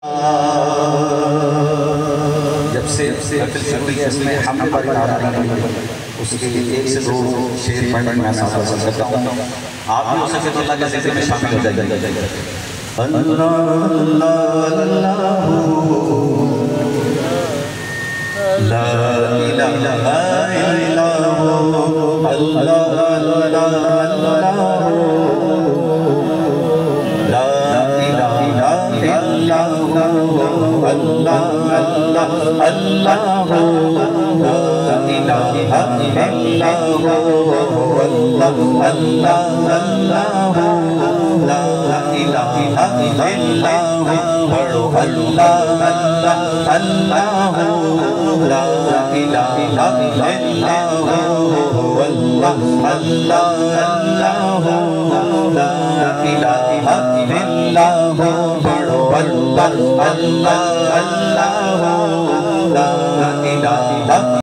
جب سے اس میں ہم پر اس کے ایک سے دو شعر پڑھنے میں آسان کرتا ہوں. آپ بھی ہو سکے تو اللہ کے ذکر میں شامل ہو جائیے. اللہ اللہ اللہ لا الہ الا اللہ اللہ اللہ لا الہ الا اللہ اللہ اللہ لا الہ الا اللہ اللہ لا الہ الا اللہ پڑھو اللہ اللہ اللہ لا الہ الا اللہ اللہ اللہ لا الہ الا اللہ پڑھو اللہ اللہ اللہ لا الہ